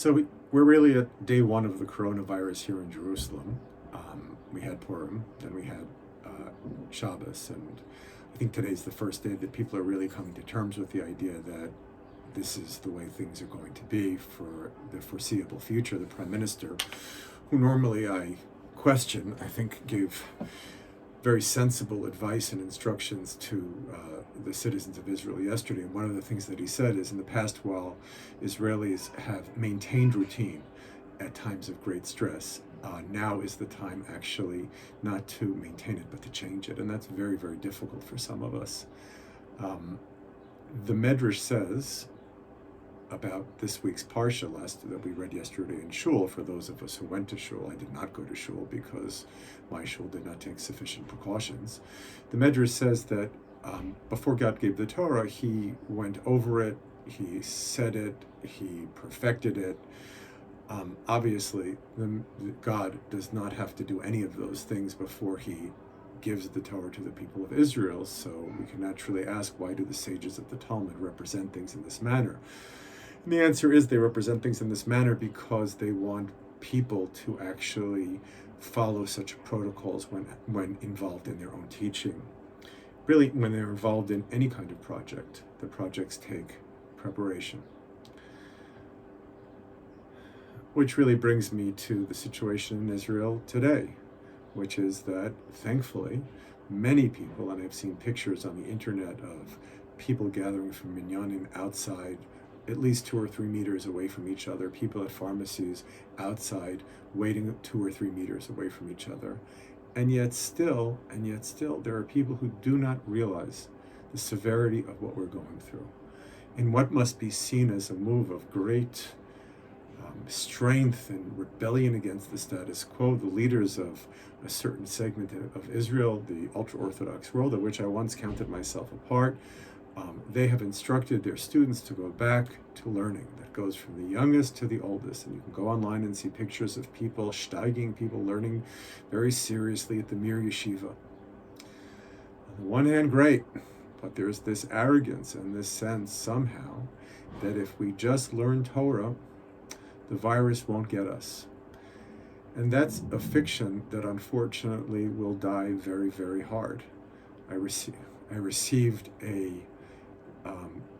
We're really at day one of the coronavirus here in Jerusalem. We had Purim, then we had Shabbos, and I think today's the first day that people are really coming to terms with the idea that this is the way things are going to be for the foreseeable future. The Prime Minister, who normally I question, I think gave very sensible advice and instructions to the citizens of Israel yesterday. And one of the things that he said is, in the past, while Israelis have maintained routine at times of great stress, now is the time actually not to maintain it, but to change it. And that's very, very difficult for some of us. The Medrash says about this week's Parsha that we read yesterday in Shul, for those of us who went to Shul. I did not go to Shul because my Shul did not take sufficient precautions. The Medrash says that before God gave the Torah, he went over it, he said it, he perfected it. Obviously, God does not have to do any of those things before he gives the Torah to the people of Israel, so we can naturally ask, why do the sages of the Talmud represent things in this manner? And the answer is they represent things in this manner because they want people to actually follow such protocols when involved in their own teaching. Really, when they're involved in any kind of project, the projects take preparation. Which really brings me to the situation in Israel today, which is that, thankfully, many people, and I've seen pictures on the internet of people gathering from minyanim outside, at least 2 or 3 meters away from each other, people at pharmacies outside waiting 2 or 3 meters away from each other. And yet still, there are people who do not realize the severity of what we're going through. In what must be seen as a move of great strength and rebellion against the status quo, the leaders of a certain segment of Israel, the ultra-Orthodox world, of which I once counted myself a part, they have instructed their students to go back to learning. That goes from the youngest to the oldest. And you can go online and see pictures of people, steiging, people learning very seriously at the Mir Yeshiva. On the one hand, great, but there's this arrogance and this sense somehow that if we just learn Torah, the virus won't get us. And that's a fiction that unfortunately will die very, very hard. I received a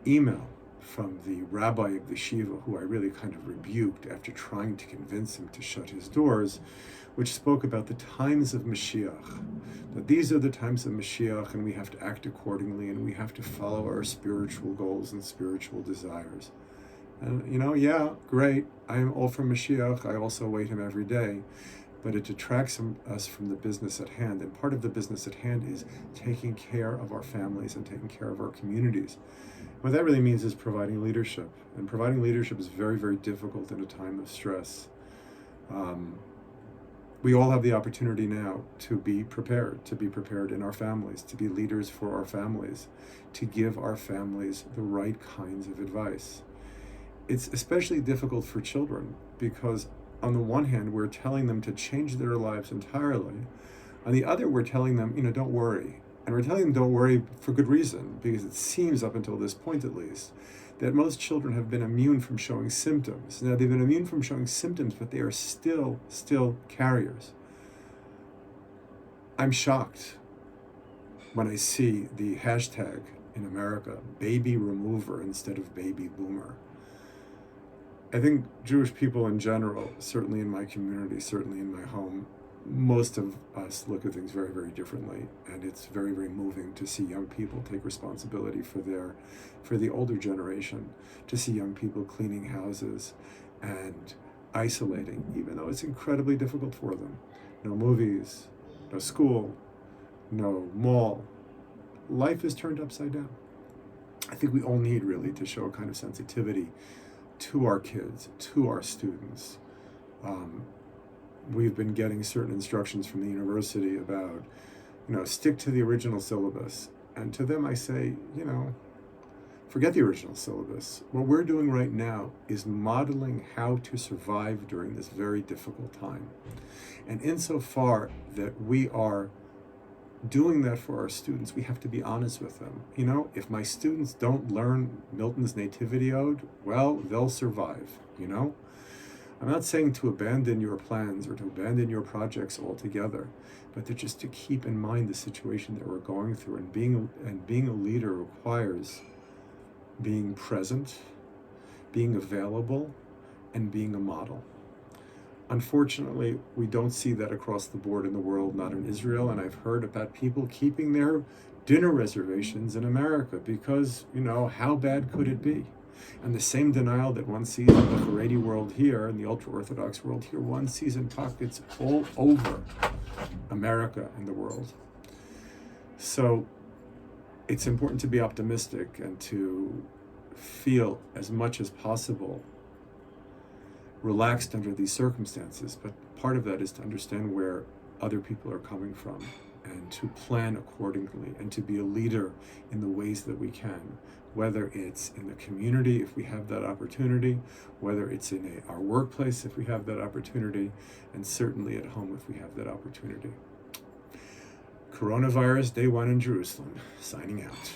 email from the rabbi of the Shiva, who I really kind of rebuked after trying to convince him to shut his doors, which spoke about the times of Mashiach, that these are the times of Mashiach and we have to act accordingly and we have to follow our spiritual goals and spiritual desires. And yeah, great, I am all for Mashiach, I also await him every day, but it detracts us from the business at hand. And part of the business at hand is taking care of our families and taking care of our communities. What that really means is providing leadership. And providing leadership is very, very difficult in a time of stress. We all have the opportunity now to be prepared in our families, to be leaders for our families, to give our families the right kinds of advice. It's especially difficult for children because on the one hand, we're telling them to change their lives entirely. On the other, we're telling them, don't worry. And we're telling them don't worry for good reason, because it seems, up until this point at least, that most children have been immune from showing symptoms. Now, they've been immune from showing symptoms, but they are still carriers. I'm shocked when I see the hashtag in America, baby remover instead of baby boomer. I think Jewish people in general, certainly in my community, certainly in my home, most of us look at things very, very differently. And it's very, very moving to see young people take responsibility for the older generation, to see young people cleaning houses and isolating, even though it's incredibly difficult for them. No movies, no school, no mall. Life is turned upside down. I think we all need really to show a kind of sensitivity to our kids, to our students. We've been getting certain instructions from the university about, stick to the original syllabus. And to them I say, forget the original syllabus. What we're doing right now is modeling how to survive during this very difficult time. And insofar that we are doing that for our students, we have to be honest with them. You know, if my students don't learn Milton's Nativity Ode, well, they'll survive, you know? I'm not saying to abandon your plans or to abandon your projects altogether, but just to keep in mind the situation that we're going through. And being a leader requires being present, being available, and being a model. Unfortunately, we don't see that across the board in the world, not in Israel. And I've heard about people keeping their dinner reservations in America because, you know, how bad could it be? And the same denial that one sees in the Haredi world here, in the ultra-Orthodox world here, one sees in pockets all over America and the world. So it's important to be optimistic and to feel as much as possible relaxed under these circumstances, but part of that is to understand where other people are coming from and to plan accordingly and to be a leader in the ways that we can, whether it's in the community if we have that opportunity, whether it's in our workplace if we have that opportunity, and certainly at home if we have that opportunity. Coronavirus Day 1 in Jerusalem, signing out.